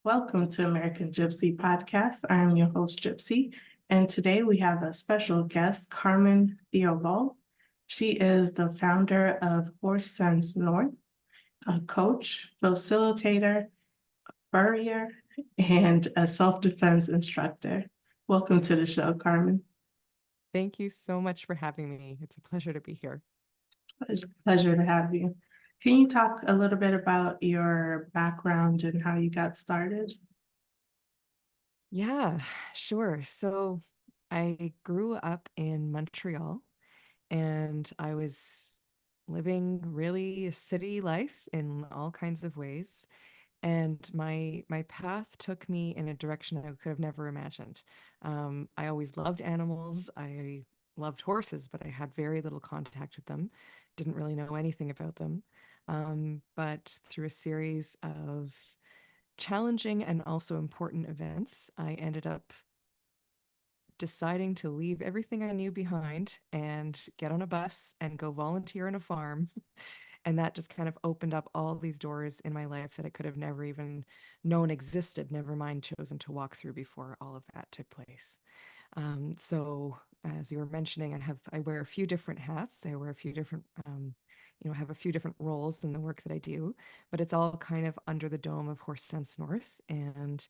Welcome to American Gypsy Podcast. I am your host, Gypsy, and today we have a special guest, Carmen Theobald. She is the founder of Horse Sense North, a coach, facilitator, furrier, and a self-defense instructor. Welcome to the show, Carmen. Thank you so much for having me. It's a pleasure to be here. Pleasure to have you. Can you talk a little bit about your background and how you got started? Yeah, sure. So I grew up in Montreal and I was living really a city life in all kinds of ways. And my path took me in a direction I could have never imagined. I always loved animals. I loved horses, but I had very little contact with them. Didn't really know anything about them. But through a series of challenging and also important events, I ended up deciding to leave everything I knew behind and get on a bus and go volunteer on a farm. And that just kind of opened up all these doors in my life that I could have never even known existed, never mind chosen to walk through before all of that took place. So as you were mentioning, I wear a few different hats. I wear a few different have a few different roles in the work that I do, but it's all kind of under the dome of Horse Sense North. And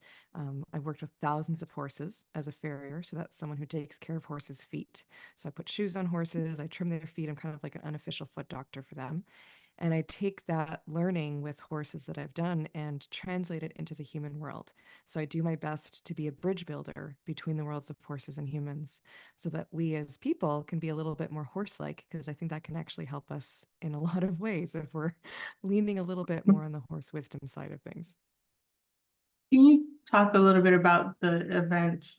I've worked with thousands of horses as a farrier, so that's someone who takes care of horses' feet. So I put shoes on horses, I trim their feet. I'm kind of like an unofficial foot doctor for them. And I take that learning with horses that I've done and translate it into the human world. So I do my best to be a bridge builder between the worlds of horses and humans so that we as people can be a little bit more horse like, because I think that can actually help us in a lot of ways if we're leaning a little bit more on the horse wisdom side of things. Can you talk a little bit about the event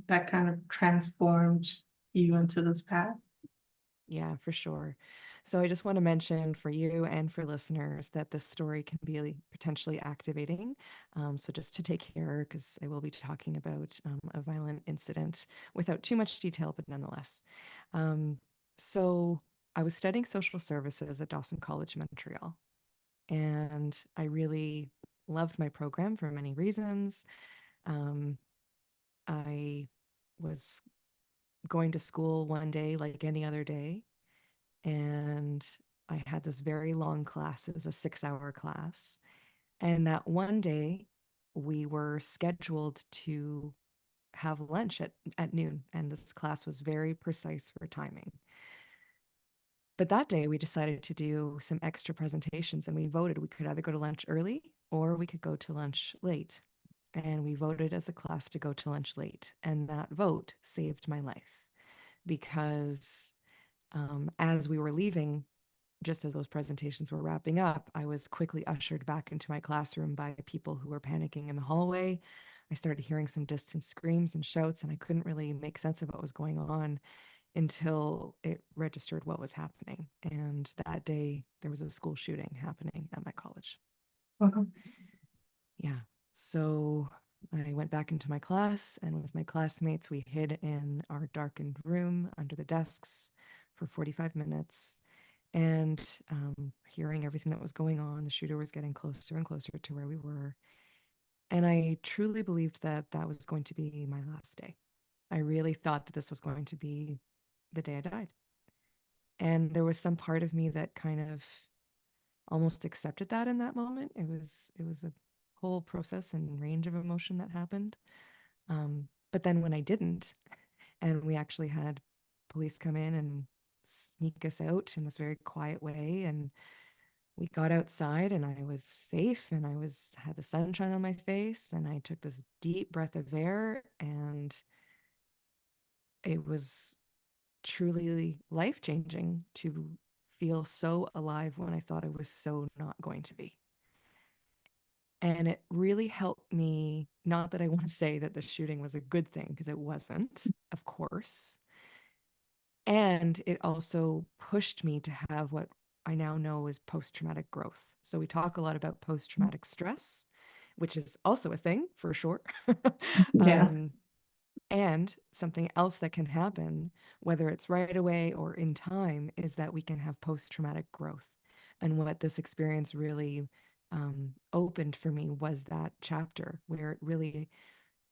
that kind of transformed you into this path? Yeah, for sure. So I just want to mention for you and for listeners that this story can be potentially activating. So just to take care, because I will be talking about a violent incident without too much detail, but nonetheless. Um, so I was studying social services at Dawson College, Montreal, and I really loved my program for many reasons. Um, I was going to school one day like any other day and I had this very long class. It was a 6 hour class. And that one day, we were scheduled to have lunch at noon. And this class was very precise for timing. But that day, we decided to do some extra presentations and we voted we could either go to lunch early or we could go to lunch late. And we voted as a class to go to lunch late. And that vote saved my life because as we were leaving, just as those presentations were wrapping up, I was quickly ushered back into my classroom by people who were panicking in the hallway. I started hearing some distant screams and shouts, and I couldn't really make sense of what was going on until it registered what was happening. And that day, there was a school shooting happening at my college. Mhm. Yeah. So I went back into my class, and with my classmates, we hid in our darkened room under the desks for 45 minutes and hearing everything that was going on. The shooter was getting closer and closer to where we were. And I truly believed that that was going to be my last day. I really thought that this was going to be the day I died. And there was some part of me that kind of almost accepted that in that moment. It was a whole process and range of emotion that happened. But then when I didn't, and we actually had police come in and sneak us out in this very quiet way, and we got outside and I was safe and I was had the sunshine on my face and I took this deep breath of air and it was truly life-changing to feel so alive when I thought I was so not going to be. And it really helped me, not that I want to say that the shooting was a good thing, because it wasn't, of course. And it also pushed me to have what I now know is post traumatic growth. So we talk a lot about post traumatic stress, which is also a thing for sure. Yeah. um, and something else that can happen, whether it's right away or in time, is that we can have post traumatic growth. And what this experience really opened for me was that chapter where it really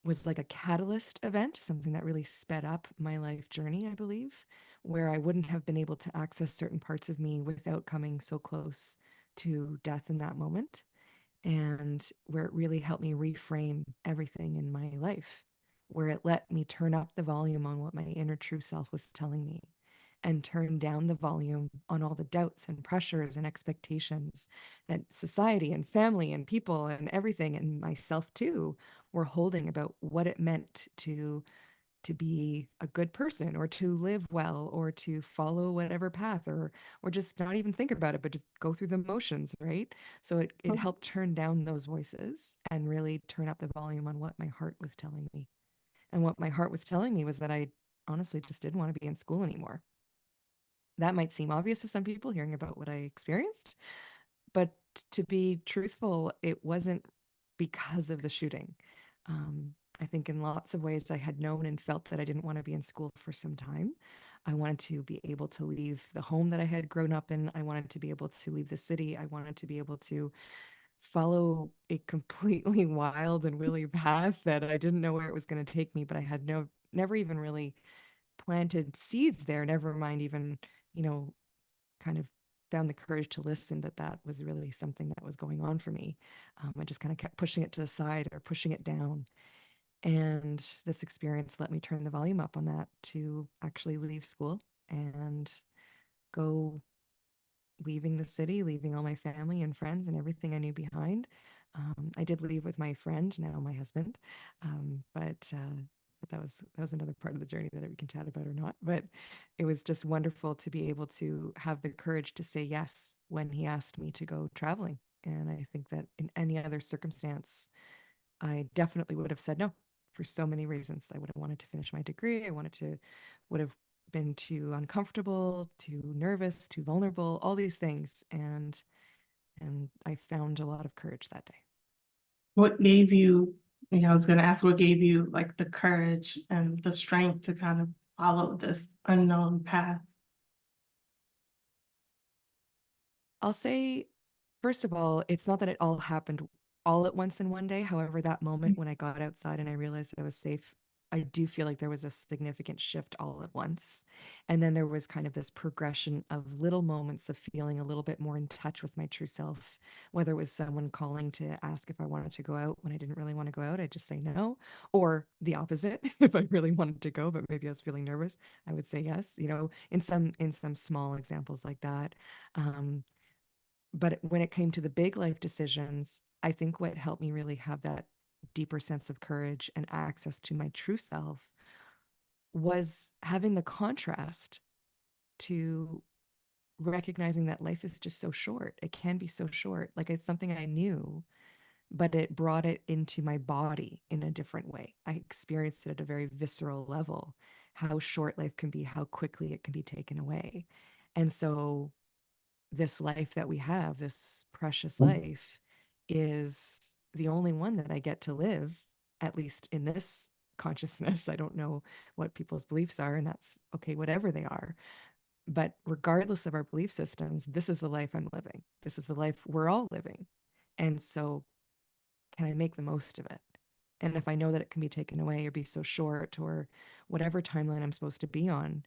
was like a catalyst event, something that really sped up my life journey, I believe, where I wouldn't have been able to access certain parts of me without coming so close to death in that moment, and where it really helped me reframe everything in my life, where it let me turn up the volume on what my inner true self was telling me and turn down the volume on all the doubts and pressures and expectations that society and family and people and everything and myself too were holding about what it meant to be a good person or to live well or to follow whatever path or just not even think about it but just go through the motions, right? So it helped turn down those voices and really turn up the volume on what my heart was telling me. And what my heart was telling me was that I honestly just didn't want to be in school anymore. That might seem obvious to some people hearing about what I experienced, but to be truthful, it wasn't because of the shooting. I think in lots of ways I had known and felt that I didn't want to be in school for some time. I wanted to be able to leave the home that I had grown up in. I wanted to be able to leave the city. I wanted to be able to follow a completely wild and willy path that I didn't know where it was going to take me, but I had never even really planted seeds there, never mind even, you know, kind of found the courage to listen that that was really something that was going on for me. I just kind of kept pushing it to the side or pushing it down. And this experience let me turn the volume up on that to actually leave school and go, leaving the city, leaving all my family and friends and everything I knew behind. I did leave with my friend, now my husband, but that was another part of the journey that we can chat about or not. But it was just wonderful to be able to have the courage to say yes when he asked me to go traveling. And I think that in any other circumstance, I definitely would have said no for so many reasons. I would have wanted to finish my degree. Would have been too uncomfortable, too nervous, too vulnerable, all these things. And I found a lot of courage that day. What gave you, I was gonna ask, what gave you like the courage and the strength to kind of follow this unknown path? I'll say, first of all, it's not that it all happened all at once in one day. However, that moment when I got outside and I realized I was safe, I do feel like there was a significant shift all at once. And then there was kind of this progression of little moments of feeling a little bit more in touch with my true self, whether it was someone calling to ask if I wanted to go out when I didn't really want to go out, I'd just say no, or the opposite. If I really wanted to go, but maybe I was feeling nervous, I would say yes, in some small examples like that. Um, but when it came to the big life decisions, I think what helped me really have that deeper sense of courage and access to my true self was having the contrast to recognizing that life is just so short. It can be so short. Like it's something I knew, but it brought it into my body in a different way. I experienced it at a very visceral level, how short life can be, how quickly it can be taken away. And so this life that we have, this precious life, is the only one that I get to live, at least in this consciousness. I don't know what people's beliefs are, and that's okay, whatever they are. But regardless of our belief systems, this is the life I'm living. This is the life we're all living. And so, can I make the most of it? And if I know that it can be taken away or be so short or whatever timeline I'm supposed to be on,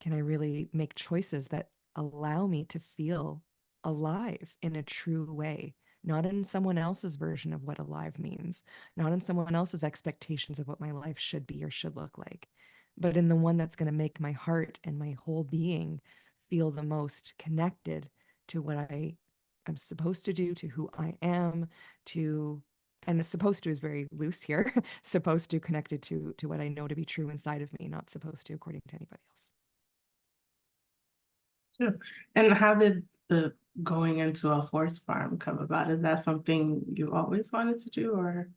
can I really make choices that allow me to feel alive in a true way, not in someone else's version of what alive means, not in someone else's expectations of what my life should be or should look like, but in the one that's going to make my heart and my whole being feel the most connected to what I'm supposed to do, to who I am, to and supposed to is very loose here. Supposed to connected to what I know to be true inside of me, not supposed to according to anybody else. Sure. And how did the going into a horse farm come about? Is that something you always wanted to do, or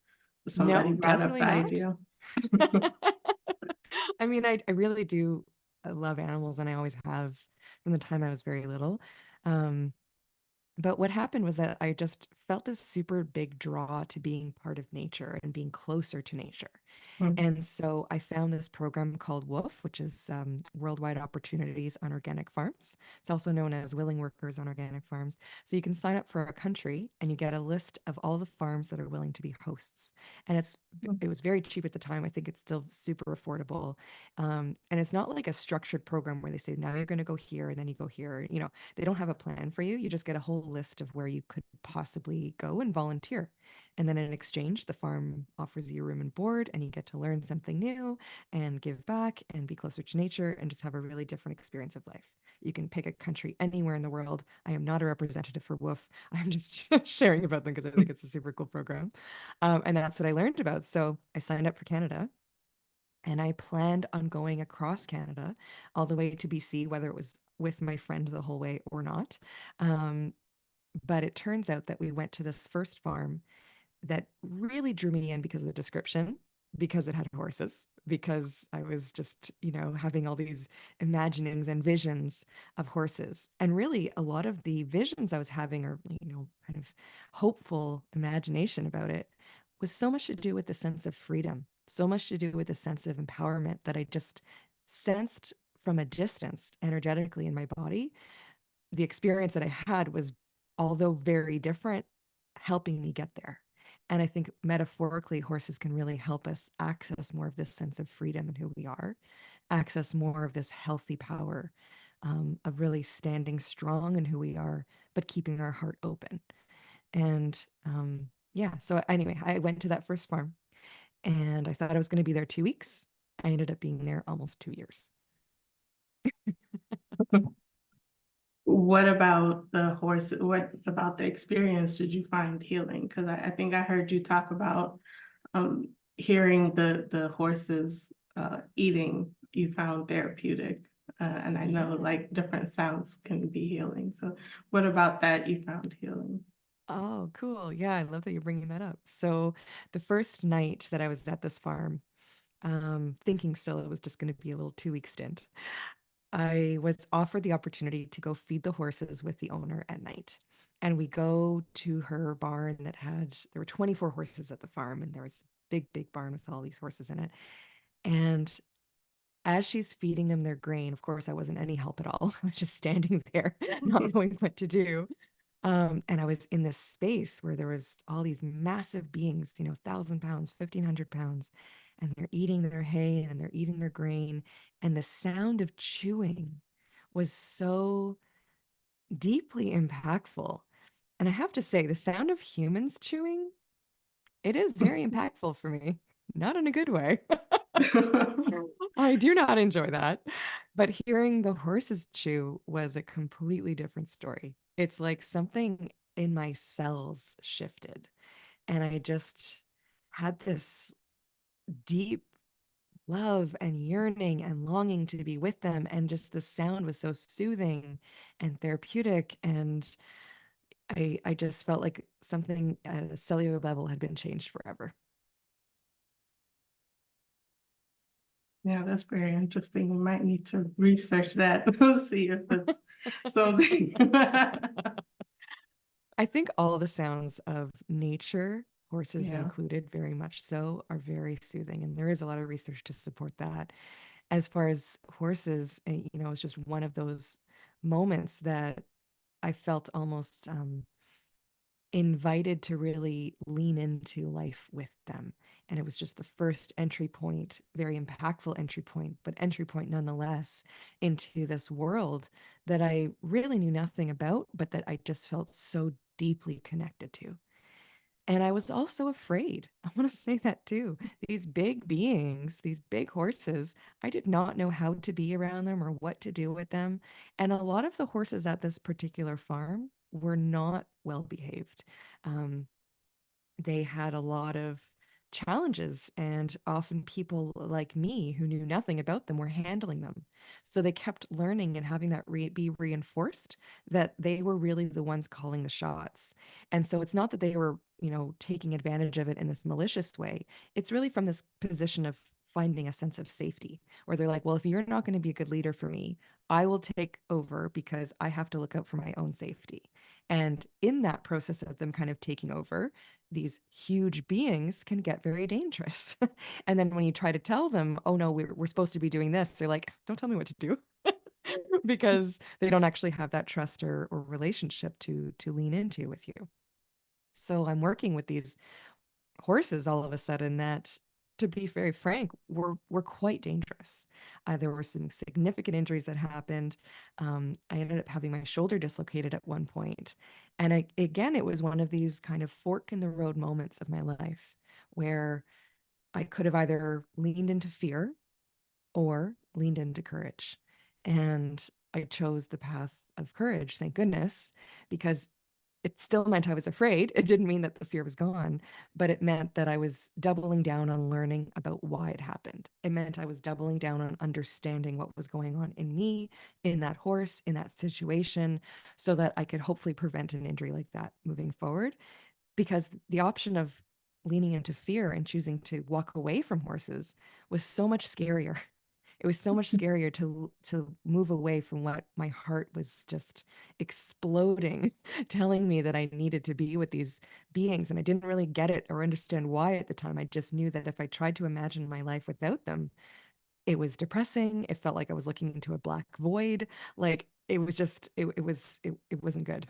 somebody No, brought up definitely the not. idea? I mean, I really do. I love animals and I always have from the time I was very little. Um, But what happened was that I just felt this super big draw to being part of nature and being closer to nature. Mm. And so I found this program called WOOF, which is Worldwide Opportunities on Organic Farms. It's also known as Willing Workers on Organic Farms. So you can sign up for a country and you get a list of all the farms that are willing to be hosts. And it was very cheap at the time. I think it's still super affordable. And it's not like a structured program where they say, now you're going to go here and then you go here. They don't have a plan for you. You just get a whole list of where you could possibly go and volunteer. And then in exchange, the farm offers you room and board, and you get to learn something new and give back and be closer to nature and just have a really different experience of life. You can pick a country anywhere in the world. I am not a representative for WOOF. I'm just sharing about them because I think it's a super cool program. And that's what I learned about. So I signed up for Canada and I planned on going across Canada all the way to BC, whether it was with my friend the whole way or not. Um, but it turns out that we went to this first farm that really drew me in because of the description, because it had horses, because I was just, having all these imaginings and visions of horses. And really, a lot of the visions I was having, or, kind of hopeful imagination about it, was so much to do with the sense of freedom, so much to do with the sense of empowerment that I just sensed from a distance energetically in my body. The experience that I had was, although very different, helping me get there. And I think metaphorically, horses can really help us access more of this sense of freedom in who we are, access more of this healthy power of really standing strong in who we are, but keeping our heart open. And yeah, so anyway, I went to that first farm and I thought I was going to be there 2 weeks. I ended up being there almost 2 years. What about the horse? What about the experience did you find healing? Because I think I heard you talk about um, hearing the horses eating, you found therapeutic. And I know Yeah. like different sounds can be healing. So what about that you found healing? Oh, cool. Yeah, I love that you're bringing that up. So, the first night that I was at this farm, thinking still it was just going to be a little 2 week stint, I was offered the opportunity to go feed the horses with the owner at night. And we go to her barn there were 24 horses at the farm, and there was a big, big barn with all these horses in it. And as she's feeding them their grain, of course, I wasn't any help at all. I was just standing there, not knowing what to do. And I was in this space where there was all these massive beings, 1,000 pounds, 1,500 pounds, and they're eating their hay and they're eating their grain. And the sound of chewing was so deeply impactful. And I have to say, the sound of humans chewing, it is very impactful for me, not in a good way. I do not enjoy that. But hearing the horses chew was a completely different story. It's like something in my cells shifted, and I just had this deep love and yearning and longing to be with them. And just the sound was so soothing and therapeutic. And I just felt like something at a cellular level had been changed forever. Yeah, that's very interesting. We might need to research that, see if it's something. I think all the sounds of nature, horses Yeah. included, very much so, are very soothing. And there is a lot of research to support that. As far as horses, it's just one of those moments that I felt almost invited to really lean into life with them. And it was just the first entry point, very impactful entry point, but entry point nonetheless into this world that I really knew nothing about, but that I just felt so deeply connected to. And I was also afraid. I want to say that too. These big beings, these big horses, I did not know how to be around them or what to do with them. And a lot of the horses at this particular farm were not well behaved. Um, they had a lot of challenges, and often people like me who knew nothing about them were handling them. So they kept learning and having that be reinforced that they were really the ones calling the shots. And so it's not that they were, taking advantage of it in this malicious way. It's really from this position of finding a sense of safety, where they're like, well, if you're not going to be a good leader for me, I will take over because I have to look out for my own safety. And in that process of them kind of taking over, these huge beings can get very dangerous. And then when you try to tell them, oh no, we're supposed to be doing this, they're like, don't tell me what to do. Because they don't actually have that trust or relationship to lean into with you. So I'm working with these horses all of a sudden that, to be very frank, were quite dangerous. There were some significant injuries that happened. I ended up having my shoulder dislocated at one point. And again, it was one of these kind of fork in the road moments of my life where I could have either leaned into fear or leaned into courage. And I chose the path of courage, thank goodness, because it still meant I was afraid. It didn't mean that the fear was gone, but it meant that I was doubling down on learning about why it happened. It meant I was doubling down on understanding what was going on in me, in that horse, in that situation, so that I could hopefully prevent an injury like that moving forward. Because the option of leaning into fear and choosing to walk away from horses was so much scarier. It was so much scarier to move away from what my heart was just exploding, telling me that I needed to be with these beings. And I didn't really get it or understand why at the time. I just knew that if I tried to imagine my life without them, it was depressing. It felt like I was looking into a black void. Like it was just, it wasn't good.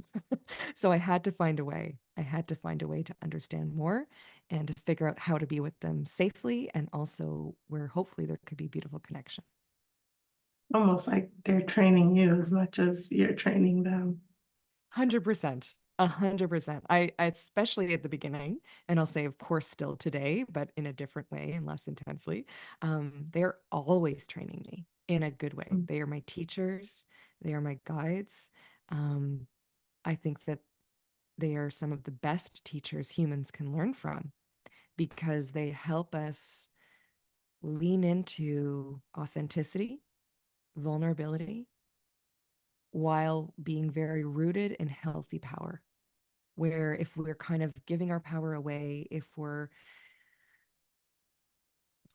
So I had to find a way. I had to find a way to understand more and to figure out how to be with them safely and also where hopefully there could be beautiful connection. Almost like they're training you as much as you're training them. 100%. 100%. I especially at the beginning, and I'll say, of course, still today, but in a different way and less intensely. They're always training me in a good way. Mm. They are my teachers, they are my guides. Um, I think that they are some of the best teachers humans can learn from because they help us lean into authenticity, vulnerability, while being very rooted in healthy power. Where if we're kind of giving our power away, if we're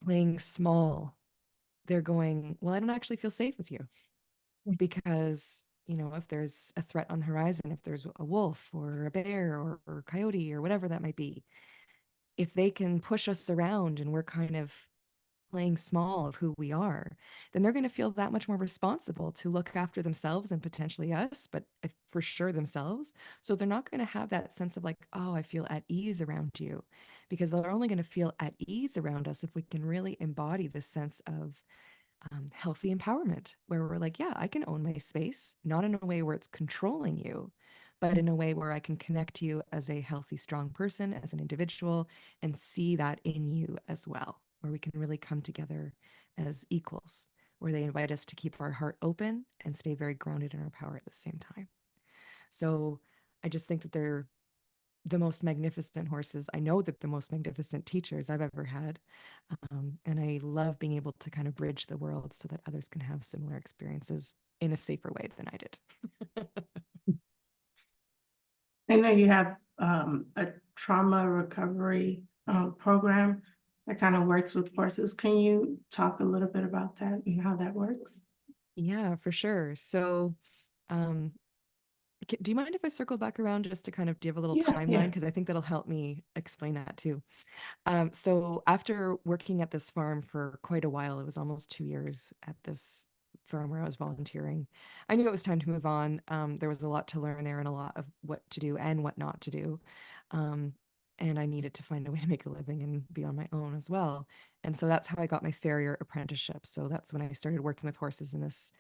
playing small, they're going, well, I don't actually feel safe with you because, if there's a threat on the horizon, if there's a wolf or a bear or coyote or whatever that might be, if they can push us around and we're kind of playing small of who we are, then they're going to feel that much more responsible to look after themselves and potentially us, but for sure themselves. So they're not going to have that sense of like, oh, I feel at ease around you, because they're only going to feel at ease around us if we can really embody this sense of healthy empowerment, where we're like, yeah, I can own my space, not in a way where it's controlling you, but in a way where I can connect to you as a healthy, strong person, as an individual, and see that in you as well, where we can really come together as equals, where they invite us to keep our heart open and stay very grounded in our power at the same time. So I just think that they're the most magnificent horses. I know that the most magnificent teachers I've ever had. And I love being able to kind of bridge the world so that others can have similar experiences in a safer way than I did. I know you have a trauma recovery program that kind of works with horses. Can you talk a little bit about that and how that works? Yeah, for sure. So, um, do you mind if I circle back around just to kind of give a little Yeah, timeline? yeah. Because I think that'll help me explain that too. So after working at this farm for quite a while, it was almost 2 years at this firm where I was volunteering. I knew it was time to move on. There was a lot to learn there and a lot of what to do and what not to do. Um, and I needed to find a way to make a living and be on my own as well. And so that's how I got my farrier apprenticeship. So that's when I started working with horses in this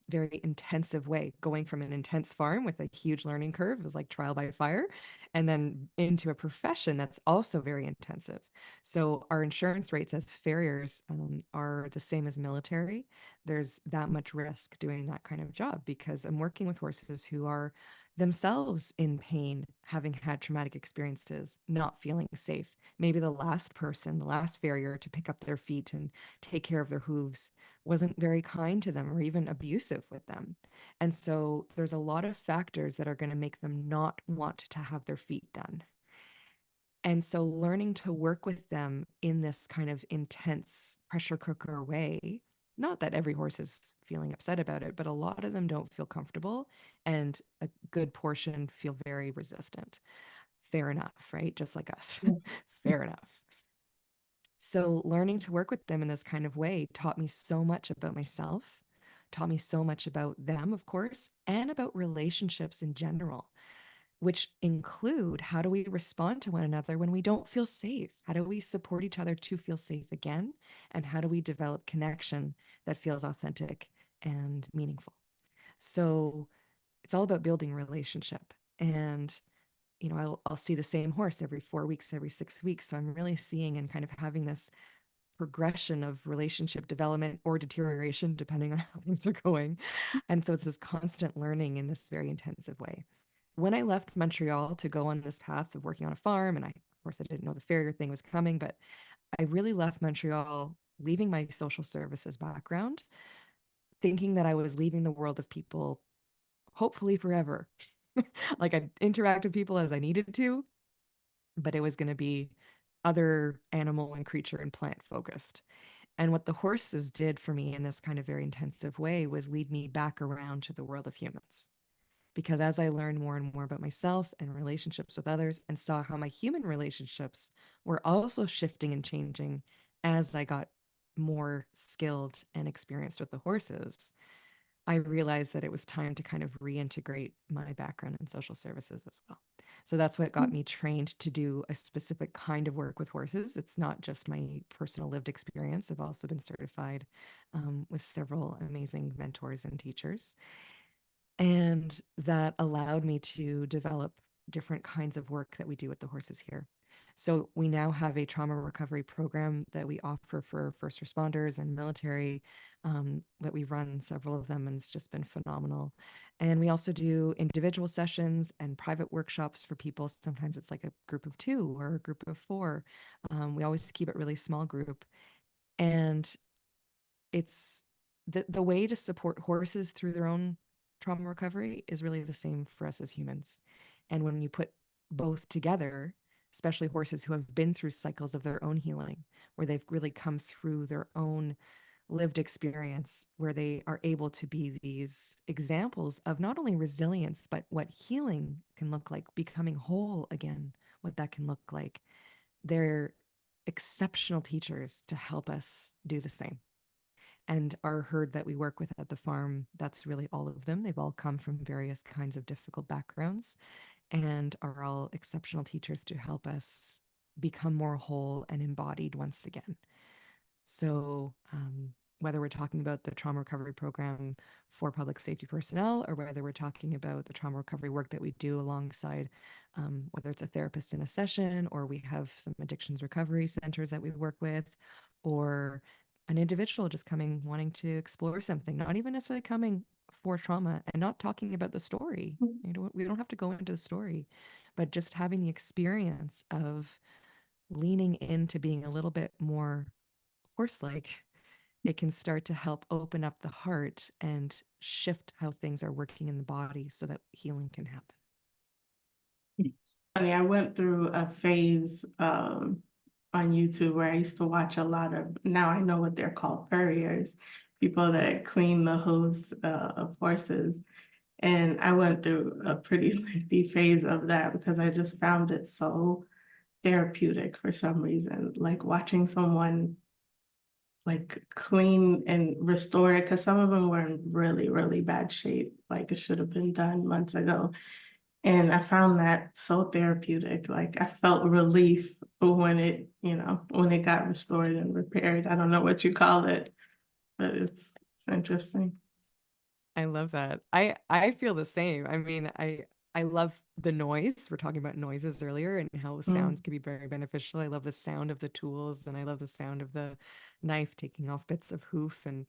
very intensive way, going from an intense farm with a huge learning curve, it was like trial by fire, and then into a profession that's also very intensive. So our insurance rates as farriers are the same as military. There's that much risk doing that kind of job because I'm working with horses who are themselves in pain, having had traumatic experiences, not feeling safe. Maybe the last person, the last farrier to pick up their feet and take care of their hooves wasn't very kind to them or even abusive with them. And so there's a lot of factors that are going to make them not want to have their feet done. And so learning to work with them in this kind of intense pressure cooker way, not that every horse is feeling upset about it, but a lot of them don't feel comfortable, and a good portion feel very resistant. Fair enough, right? Just like us. Yeah. Fair enough. So learning to work with them in this kind of way taught me so much about myself, taught me so much about them, of course, and about relationships in general, which include how do we respond to one another when we don't feel safe? How do we support each other to feel safe again? And how do we develop connection that feels authentic and meaningful? So it's all about building relationship. And I'll see the same horse every 4 weeks, every 6 weeks. So I'm really seeing and kind of having this progression of relationship development or deterioration, depending on how things are going. And so it's this constant learning in this very intensive way. When I left Montreal to go on this path of working on a farm, and of course, I didn't know the farrier thing was coming, but I really left Montreal, leaving my social services background, thinking that I was leaving the world of people, hopefully forever. Like I'd interact with people as I needed to, but it was going to be other animal and creature and plant focused. And what the horses did for me in this kind of very intensive way was lead me back around to the world of humans. Because as I learned more and more about myself and relationships with others and saw how my human relationships were also shifting and changing as I got more skilled and experienced with the horses, I realized that it was time to kind of reintegrate my background in social services as well. So that's what got me trained to do a specific kind of work with horses. It's not just my personal lived experience. I've also been certified with several amazing mentors and teachers. And that allowed me to develop different kinds of work that we do with the horses here. So we now have a trauma recovery program that we offer for first responders and military, that we run several of them, and it's just been phenomenal. And we also do individual sessions and private workshops for people. Sometimes it's like a group of 2 or a group of 4. We always keep it really small group. And it's the way to support horses through their own trauma recovery is really the same for us as humans. And when you put both together, especially horses who have been through cycles of their own healing, where they've really come through their own lived experience, where they are able to be these examples of not only resilience, but what healing can look like, becoming whole again, what that can look like. They're exceptional teachers to help us do the same. And our herd that we work with at the farm, that's really all of them. They've all come from various kinds of difficult backgrounds and are all exceptional teachers to help us become more whole and embodied once again. So, whether we're talking about the trauma recovery program for public safety personnel, or whether we're talking about the trauma recovery work that we do alongside, whether it's a therapist in a session, or we have some addictions recovery centers that we work with, or an individual just coming wanting to explore something, not even necessarily coming for trauma and not talking about the story. We don't have to go into the story, but just having the experience of leaning into being a little bit more horse like, it can start to help open up the heart and shift how things are working in the body so that healing can happen. Funny, I went through a phase on YouTube where I used to watch a lot of, now I know what they're called, furriers, people that clean the hooves of horses. And I went through a pretty lengthy phase of that because I just found it so therapeutic for some reason, like watching someone like clean and restore it, because some of them were in really, really bad shape, like it should have been done months ago. And I found that so therapeutic. Like I felt relief when it, when it got restored and repaired. I don't know what you call it, but it's interesting. I love that. I feel the same. I mean, I love the noise. We're talking about noises earlier and how sounds Mm. can be very beneficial. I love the sound of the tools and I love the sound of the knife taking off bits of hoof, and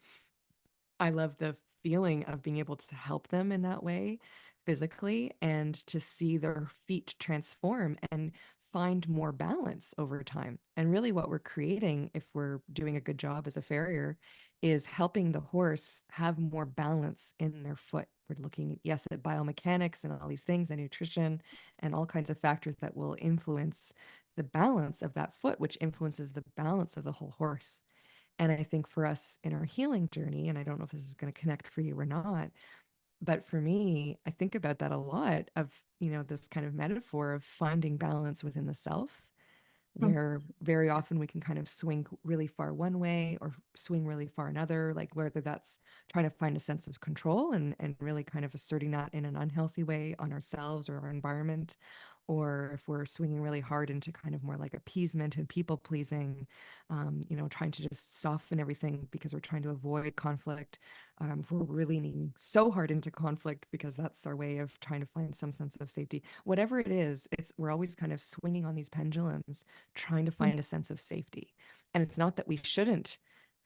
I love the feeling of being able to help them in that way physically and to see their feet transform and find more balance over time. And really, what we're creating, if we're doing a good job as a farrier, is helping the horse have more balance in their foot. We're looking, yes, at biomechanics and all these things and nutrition and all kinds of factors that will influence the balance of that foot, which influences the balance of the whole horse. And I think for us in our healing journey, and I don't know if this is going to connect for you or not, but for me, I think about that a lot of, this kind of metaphor of finding balance within the self, where very often we can kind of swing really far one way or swing really far another, like whether that's trying to find a sense of control and really kind of asserting that in an unhealthy way on ourselves or our environment, or if we're swinging really hard into kind of more like appeasement and people pleasing, trying to just soften everything because we're trying to avoid conflict. If we're really leaning so hard into conflict because that's our way of trying to find some sense of safety, whatever it is, we're always kind of swinging on these pendulums, trying to find a sense of safety. And it's not that we shouldn't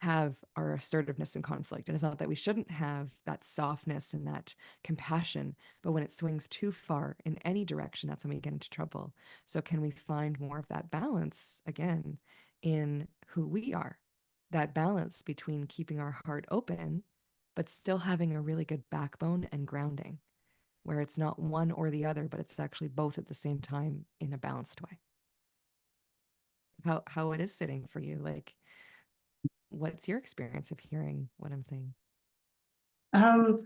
have our assertiveness in conflict, and it's not that we shouldn't have that softness and that compassion, but when it swings too far in any direction, that's when we get into trouble. So can we find more of that balance again in who we are, that balance between keeping our heart open but still having a really good backbone and grounding, where it's not one or the other, but it's actually both at the same time in a balanced way? How it is sitting for you, like, what's your experience of hearing what I'm saying? Um,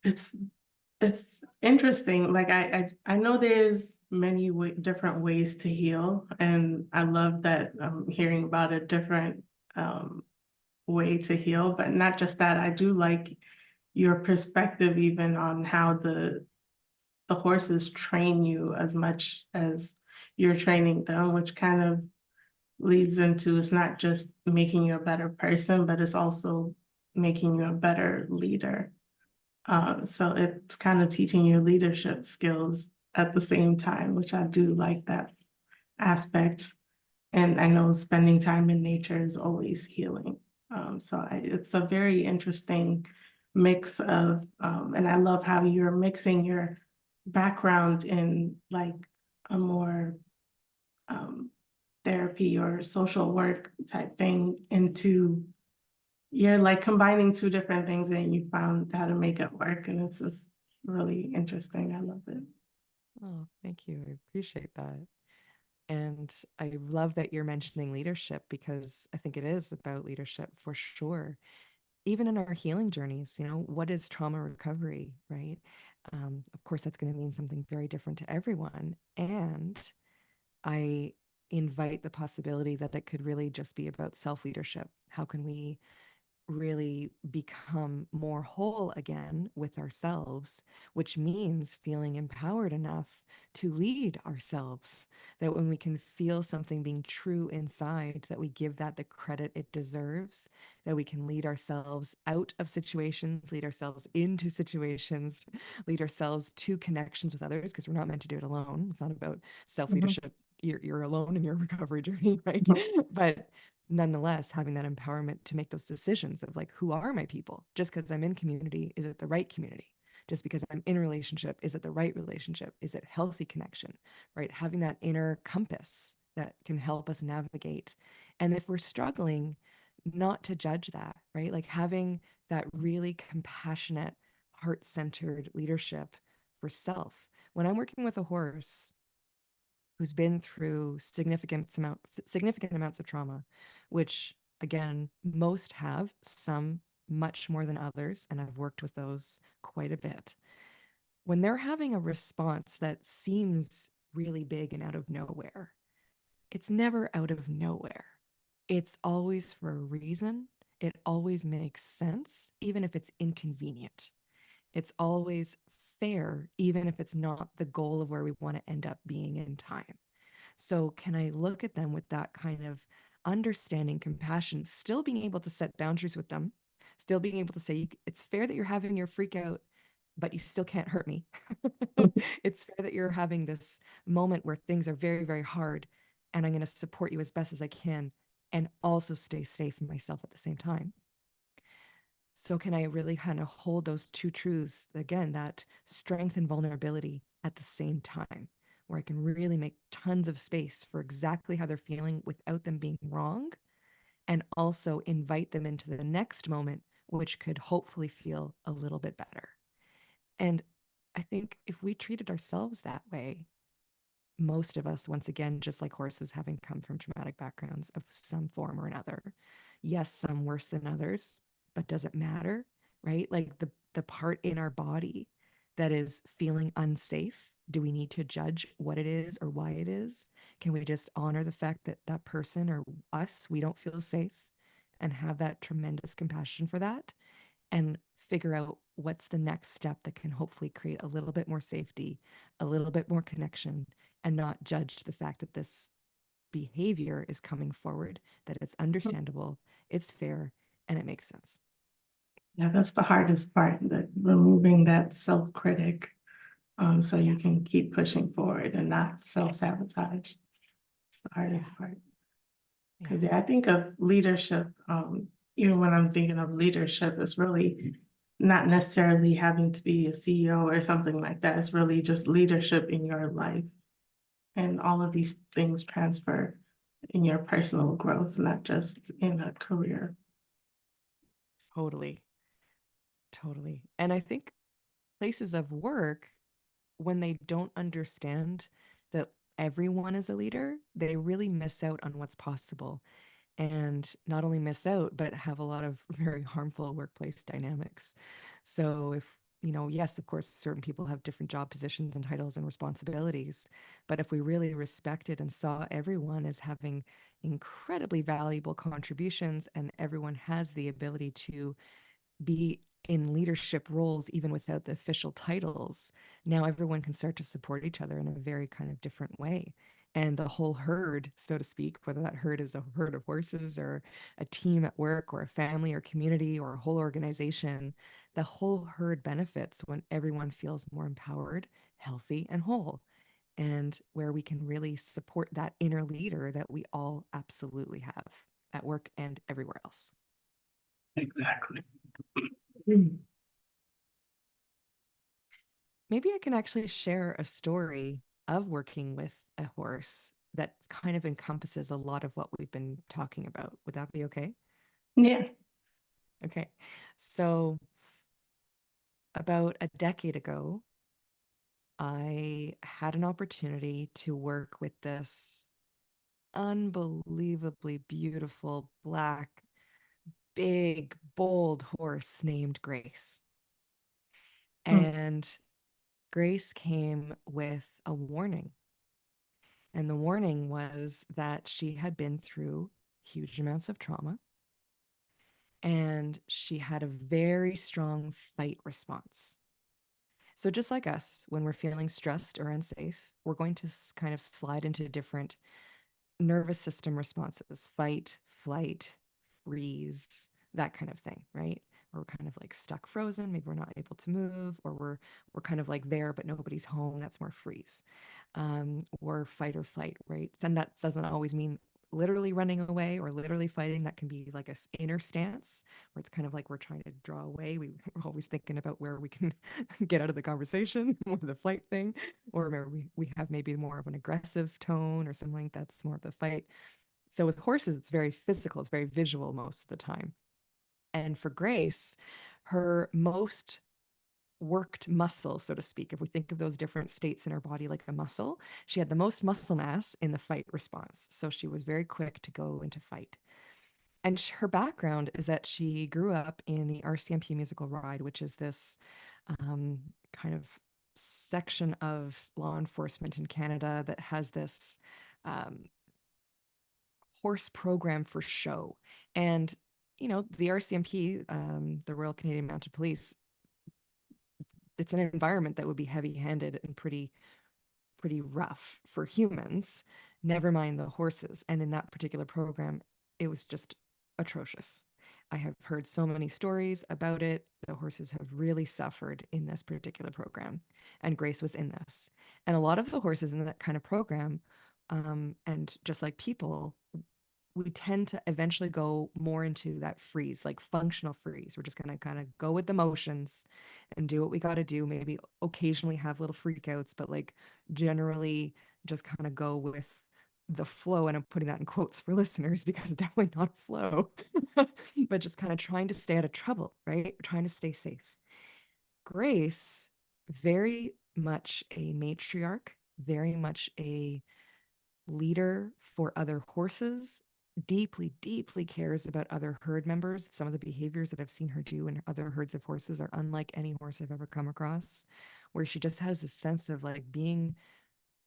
it's it's interesting. Like I know there's many different ways to heal, and I love that I'm hearing about a different um way to heal. But not just that, I do like your perspective even on how the horses train you as much as you're training them, which kind of leads into it's not just making you a better person, but it's also making you a better leader. So it's kind of teaching you leadership skills at the same time, which I do like that aspect. And I know spending time in nature is always healing. It's a very interesting mix of, and I love how you're mixing your background in like a more um, therapy or social work type thing into you're like combining two different things and you found how to make it work. And it's just really interesting. I love it. Oh, thank you. I appreciate that. And I love that you're mentioning leadership because I think it is about leadership for sure. Even in our healing journeys, what is trauma recovery, right? Of course, that's going to mean something very different to everyone. And I invite the possibility that it could really just be about self leadership. How can we really become more whole again with ourselves, which means feeling empowered enough to lead ourselves. That when we can feel something being true inside, that we give that the credit it deserves, that we can lead ourselves out of situations, lead ourselves into situations, lead ourselves to connections with others, because we're not meant to do it alone. It's not about self Mhm. leadership. You're alone in your recovery journey, right? But nonetheless having that empowerment to make those decisions of like, who are my people? Just because I'm in community, is it the right community? Just because I'm in a relationship, is it the right relationship? Is it healthy connection? Right? Having that inner compass that can help us navigate. And if we're struggling, not to judge that, right? Like having that really compassionate, heart-centered leadership for self. When I'm working with a horse who's been through significant amounts of trauma, which again, most have, some much more than others, and I've worked with those quite a bit. When they're having a response that seems really big and out of nowhere, it's never out of nowhere. It's always for a reason. It always makes sense, even if it's inconvenient. It's always fair, even if it's not the goal of where we want to end up being in time. So, can I look at them with that kind of understanding, compassion, still being able to set boundaries with them, still being able to say, it's fair that you're having your freak out, but you still can't hurt me. It's fair that you're having this moment where things are very, very hard, and I'm going to support you as best as I can and also stay safe myself at the same time. So, can I really kind of hold those two truths again, that strength and vulnerability at the same time, where I can really make tons of space for exactly how they're feeling without them being wrong, and also invite them into the next moment, which could hopefully feel a little bit better. And I think if we treated ourselves that way, most of us, once again, just like horses, having come from traumatic backgrounds of some form or another, yes, some worse than others, but does it matter? Right? Like the part in our body that is feeling unsafe, do we need to judge what it is or why it is? Can we just honor the fact that that person or us, we don't feel safe, and have that tremendous compassion for that, and figure out what's the next step that can hopefully create a little bit more safety, a little bit more connection, and not judge the fact that this behavior is coming forward, that it's understandable, it's fair, and it makes sense. Yeah, that's the hardest part, that removing that self-critic, so you can keep pushing forward and not self-sabotage. It's the hardest part. Yeah. Because I think of leadership, even when I'm thinking of leadership, it's really not necessarily having to be a CEO or something like that. It's really just leadership in your life. And all of these things transfer in your personal growth, not just in a career. Totally. Totally. And I think places of work, when they don't understand that everyone is a leader, they really miss out on what's possible, and not only miss out, but have a lot of very harmful workplace dynamics. So, if, yes, of course, certain people have different job positions and titles and responsibilities, but if we really respected and saw everyone as having incredibly valuable contributions, and everyone has the ability to be in leadership roles even without the official titles, now everyone can start to support each other in a very kind of different way. And the whole herd, so to speak, whether that herd is a herd of horses or a team at work or a family or community or a whole organization, the whole herd benefits when everyone feels more empowered, healthy, and whole. And where we can really support that inner leader that we all absolutely have at work and everywhere else. Exactly. Maybe I can actually share a story of working with a horse that kind of encompasses a lot of what we've been talking about. Would that be okay? Yeah. Okay. So, about a decade ago, I had an opportunity to work with this unbelievably beautiful, black, big, bold horse named Grace. Mm. And Grace came with a warning. And the warning was that she had been through huge amounts of trauma, and she had a very strong fight response. So, just like us, when we're feeling stressed or unsafe, we're going to kind of slide into different nervous system responses: fight, flight, freeze, that kind of thing, right? Or we're kind of like stuck frozen, maybe we're not able to move, or we're kind of like there but nobody's home, that's more freeze. Or fight or flight, right? And that doesn't always mean literally running away or literally fighting. That can be like a inner stance where it's kind of like we're trying to draw away. We're always thinking about where we can get out of the conversation, or the flight thing. Or remember, we have maybe more of an aggressive tone or something that's more of the fight. So with horses, it's very physical, it's very visual most of the time. And for Grace, her most worked muscle, so to speak, if we think of those different states in her body like a muscle, she had the most muscle mass in the fight response. So she was very quick to go into fight. And her background is that she grew up in the RCMP musical ride, which is this kind of section of law enforcement in Canada that has this um, horse program for show. And, the RCMP, the Royal Canadian Mounted Police, it's an environment that would be heavy-handed and pretty rough for humans, never mind the horses. And in that particular program, it was just atrocious. I have heard so many stories about it. The horses have really suffered in this particular program, and Grace was in this. And a lot of the horses in that kind of program, and just like people, we tend to eventually go more into that freeze, like functional freeze. We're just going to kind of go with the motions and do what we got to do. Maybe occasionally have little freakouts, but like generally just kind of go with the flow. And I'm putting that in quotes for listeners because it's definitely not a flow, but just kind of trying to stay out of trouble, right? Trying to stay safe. Grace, very much a matriarch, very much a leader for other horses, deeply, deeply cares about other herd members. Some of the behaviors that I've seen her do in other herds of horses are unlike any horse I've ever come across, where she just has this sense of like being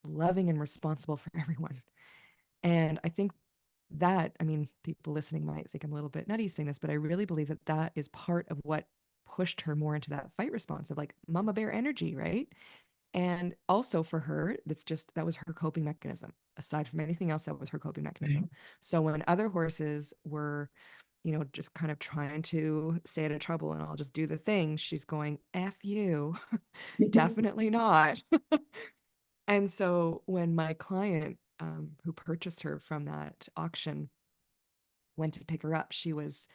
loving and responsible for everyone. And I think that, I mean, people listening might think I'm a little bit nutty saying this, but I really believe that that is part of what pushed her more into that fight response of like mama bear energy, right? And also for her, that was her coping mechanism. Aside from anything else, that was her coping Right. mechanism. So when other horses were, just kind of trying to stay out of trouble and I'll just do the thing, she's going, F you, definitely not. And so when my client, who purchased her from that auction, went to pick her up, she was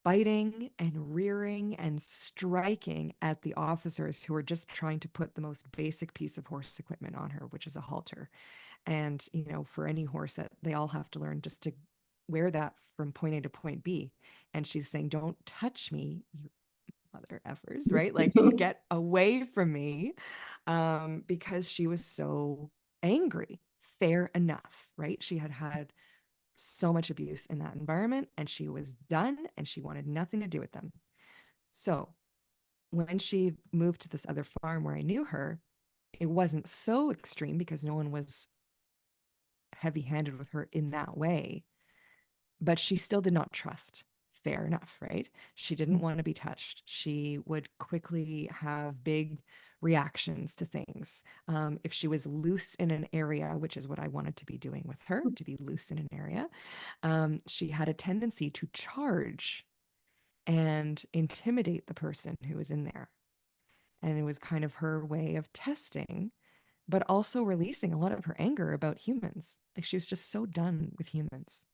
biting and rearing and striking at the officers who were just trying to put the most basic piece of horse equipment on her, which is a halter. And, for any horse that they all have to learn just to wear that from point A to point B. And she's saying, don't touch me, you mother effers, right? Like, get away from me, because she was so angry. Fair enough, right? She had had so much abuse in that environment and she was done and she wanted nothing to do with them. So when she moved to this other farm where I knew her, it wasn't so extreme because no one was heavy handed with her in that way, but she still did not trust. Fair enough, right? She didn't want to be touched. She would quickly have big reactions to things. If she was loose in an area, which is what I wanted to be doing with her, to be loose in an area, she had a tendency to charge and intimidate the person who was in there. And it was kind of her way of testing, but also releasing a lot of her anger about humans. Like she was just so done with humans.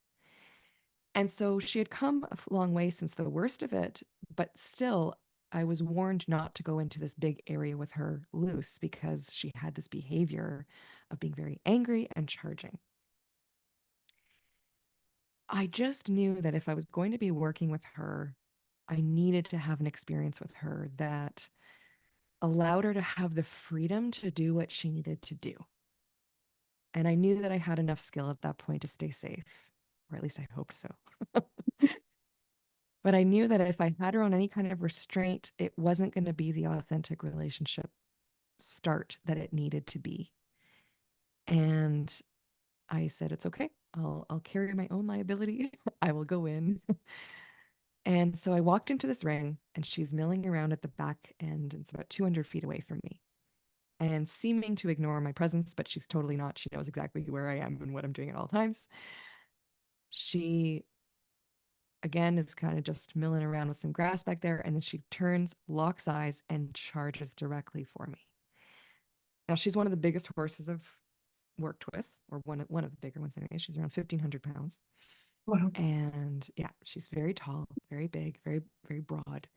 And so she had come a long way since the worst of it, but still, I was warned not to go into this big area with her loose because she had this behavior of being very angry and charging. I just knew that if I was going to be working with her, I needed to have an experience with her that allowed her to have the freedom to do what she needed to do. And I knew that I had enough skill at that point to stay safe, or at least I hoped so. But I knew that if I had her on any kind of restraint, it wasn't going to be the authentic relationship start that it needed to be. And I said, it's okay. I'll carry my own liability. I will go in. And so I walked into this ring and she's milling around at the back end. It's about 200 feet away from me and seeming to ignore my presence, but she's totally not. She knows exactly where I am and what I'm doing at all times. She, again, is kind of just milling around with some grass back there. And then she turns, locks eyes, and charges directly for me. Now, she's one of the biggest horses I've worked with, or one of the bigger ones anyway. She's around 1,500 pounds. Wow. And yeah, she's very tall, very big, very, very broad.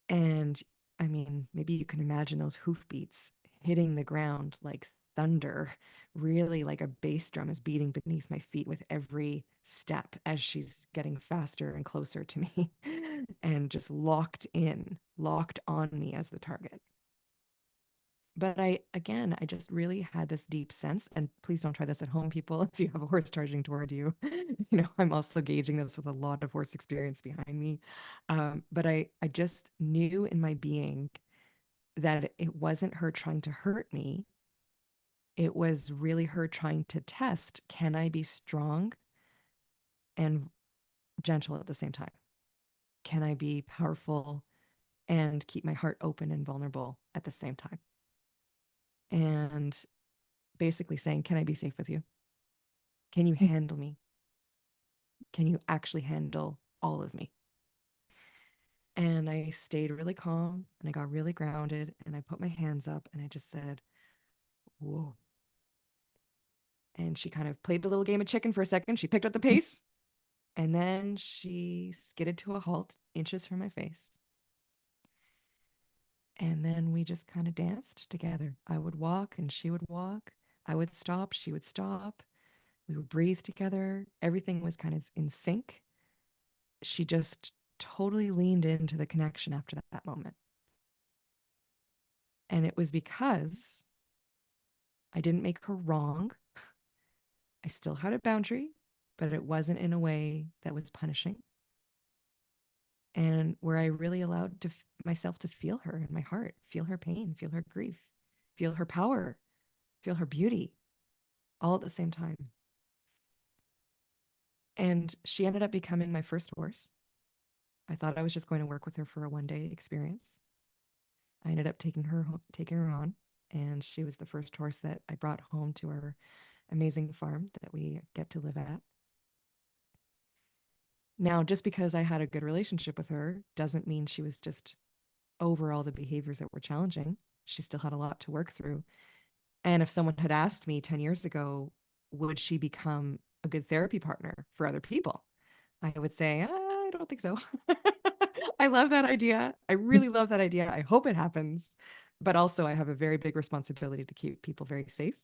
And I mean, maybe you can imagine those hoof beats hitting the ground like thunder, really like a bass drum is beating beneath my feet with every step as she's getting faster and closer to me and just locked on me as the target. But I just really had this deep sense, and please don't try this at home, people. If you have a horse charging toward you, I'm also gauging this with a lot of horse experience behind me. But I just knew in my being that it wasn't her trying to hurt me. It was really her trying to test, can I be strong and gentle at the same time? Can I be powerful and keep my heart open and vulnerable at the same time? And basically saying, can I be safe with you? Can you handle me? Can you actually handle all of me? And I stayed really calm and I got really grounded and I put my hands up and I just said, whoa, And she kind of played a little game of chicken for a second. She picked up the pace, and then she skidded to a halt inches from my face. And then we just kind of danced together. I would walk and she would walk. I would stop, she would stop. We would breathe together. Everything was kind of in sync. She just totally leaned into the connection after that moment. And it was because I didn't make her wrong. I still had a boundary, but it wasn't in a way that was punishing. And where I really allowed myself to feel her in my heart, feel her pain, feel her grief, feel her power, feel her beauty, all at the same time. And she ended up becoming my first horse. I thought I was just going to work with her for a one-day experience. I ended up taking her on, and she was the first horse that I brought home to our amazing farm that we get to live at. Now, just because I had a good relationship with her doesn't mean she was just over all the behaviors that were challenging. She still had a lot to work through. And if someone had asked me 10 years ago, would she become a good therapy partner for other people? I would say, I don't think so. I love that idea. I really love that idea. I hope it happens. But also, I have a very big responsibility to keep people very safe.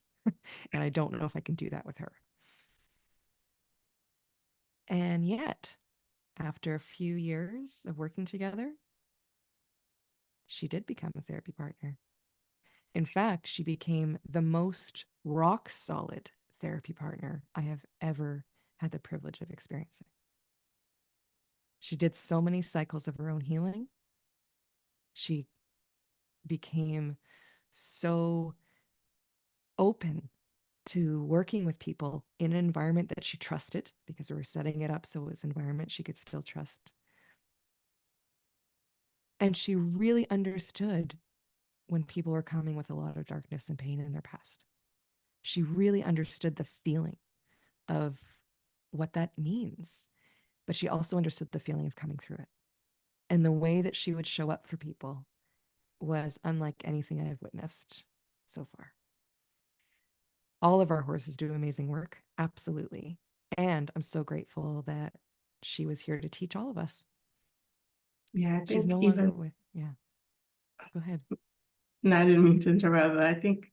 And I don't know if I can do that with her. And yet, after a few years of working together, she did become a therapy partner. In fact, she became the most rock solid therapy partner I have ever had the privilege of experiencing. She did so many cycles of her own healing. She became so open to working with people in an environment that she trusted, because we were setting it up so it was an environment she could still trust. And she really understood when people were coming with a lot of darkness and pain in their past. She really understood the feeling of what that means, but she also understood the feeling of coming through it. And the way that she would show up for people was unlike anything I have witnessed so far. All of our horses do amazing work, absolutely. And I'm so grateful that she was here to teach all of us. Yeah, I She's think no longer with, yeah. Go ahead. no, I didn't mean to interrupt, but I think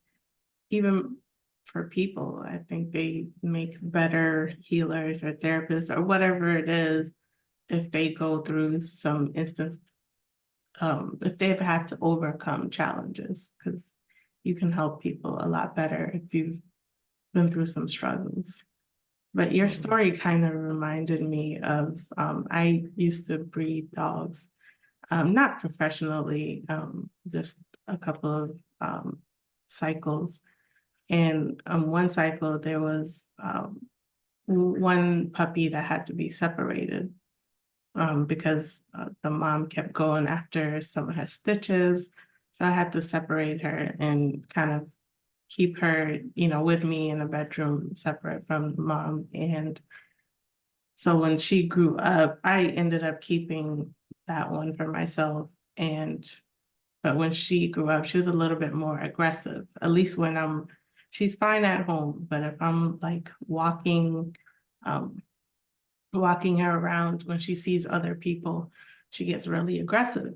even for people, I think they make better healers or therapists or whatever it is if they go through some instance, if they've had to overcome challenges, because you can help people a lot better if you've been through some struggles. But your Totally. story kind of reminded me of, I used to breed dogs, not professionally, just a couple of cycles. And one cycle, there was one puppy that had to be separated because the mom kept going after some of her stitches. So I had to separate her and kind of keep her, with me in a bedroom separate from the mom. And so when she grew up, I ended up keeping that one for myself. But when she grew up, she was a little bit more aggressive, at least when she's fine at home, but if I'm like um, walking her around, when she sees other people, she gets really aggressive.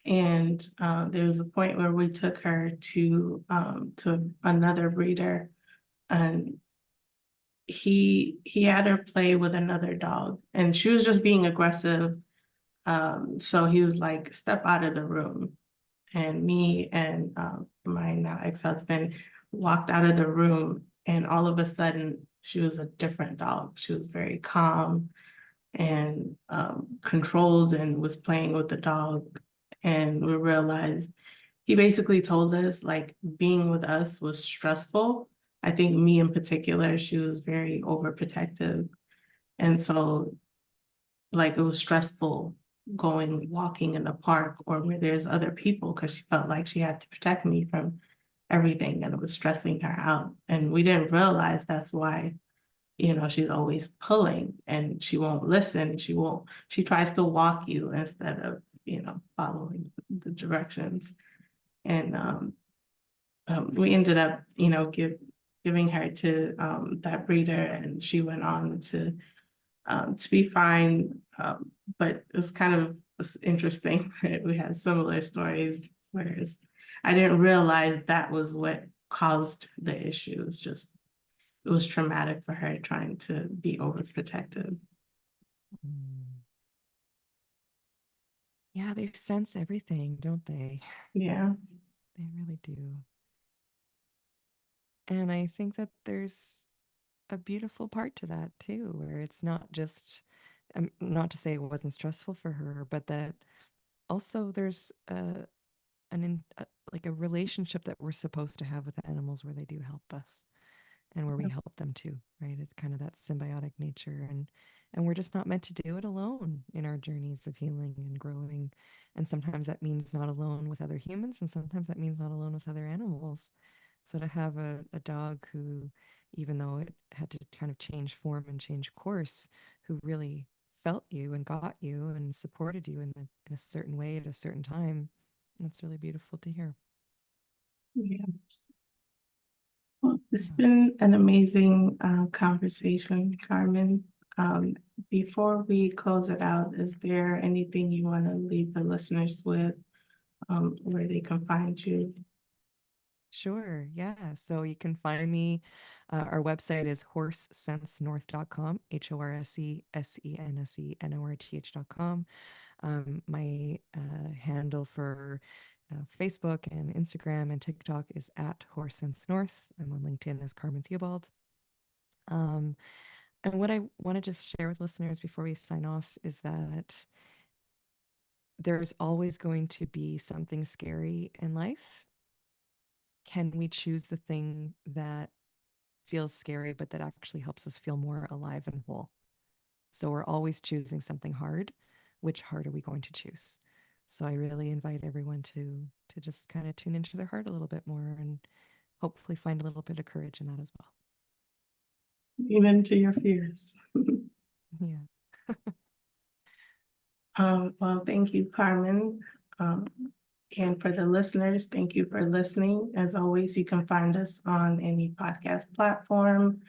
And there was a point where we took her to another breeder, and he had her play with another dog, and she was just being aggressive. So he was like, "Step out of the room." And me and my now ex-husband walked out of the room, and all of a sudden she was a different dog. She was very calm and controlled and was playing with the dog. And we realized he basically told us like being with us was stressful. I think me in particular, she was very overprotective. And so like it was stressful walking in the park or where there's other people because she felt like she had to protect me from everything and it was stressing her out. And we didn't realize that's why, she's always pulling and she won't listen. She tries to walk you instead of, following the directions. And we ended up, giving her to that breeder, and she went on to be fine. But it's interesting. We have similar stories, whereas I didn't realize that was what caused the issue. It was traumatic for her trying to be overprotective. Mm. Yeah, they sense everything, don't they? Yeah. They really do. And I think that there's a beautiful part to that too, where it's not just, not to say it wasn't stressful for her, but that also there's like a relationship that we're supposed to have with animals where they do help us and where we help them too, right? It's kind of that symbiotic nature, and we're just not meant to do it alone in our journeys of healing and growing. And sometimes that means not alone with other humans, and sometimes that means not alone with other animals. So to have a dog who, even though it had to kind of change form and change course, who really felt you and got you and supported you in a certain way at a certain time, that's really beautiful to hear. Yeah. Well, it's Yeah. been an amazing conversation, Carmen. Um, Before we close it out, is there anything you want to leave the listeners with, where they can find you? Sure. Yeah. So you can find me. Our website is horsesensenorth.com, HORSESENSENORTH.com. My handle for Facebook and Instagram and TikTok is at Horse Sense North. I'm on LinkedIn as Carmen Theobald. Um, and what I want to just share with listeners before we sign off is that there's always going to be something scary in life. Can we choose the thing that feels scary, but that actually helps us feel more alive and whole? So we're always choosing something hard. Which heart are we going to choose? So I really invite everyone to just kind of tune into their heart a little bit more and hopefully find a little bit of courage in that as well. Even to your fears. Yeah. Well, thank you, Carmen. Um, and for the listeners, thank you for listening. As always, you can find us on any podcast platform.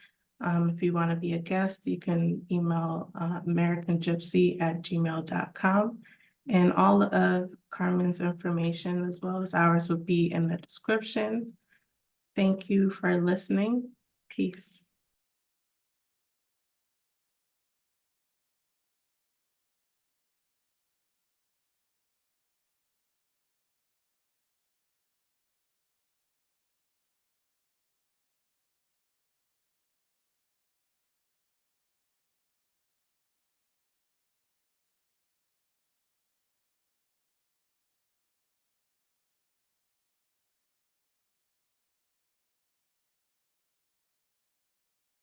If you want to be a guest, you can email americangypsy@gmail.com. And all of Carmen's information, as well as ours, will be in the description. Thank you for listening. Peace.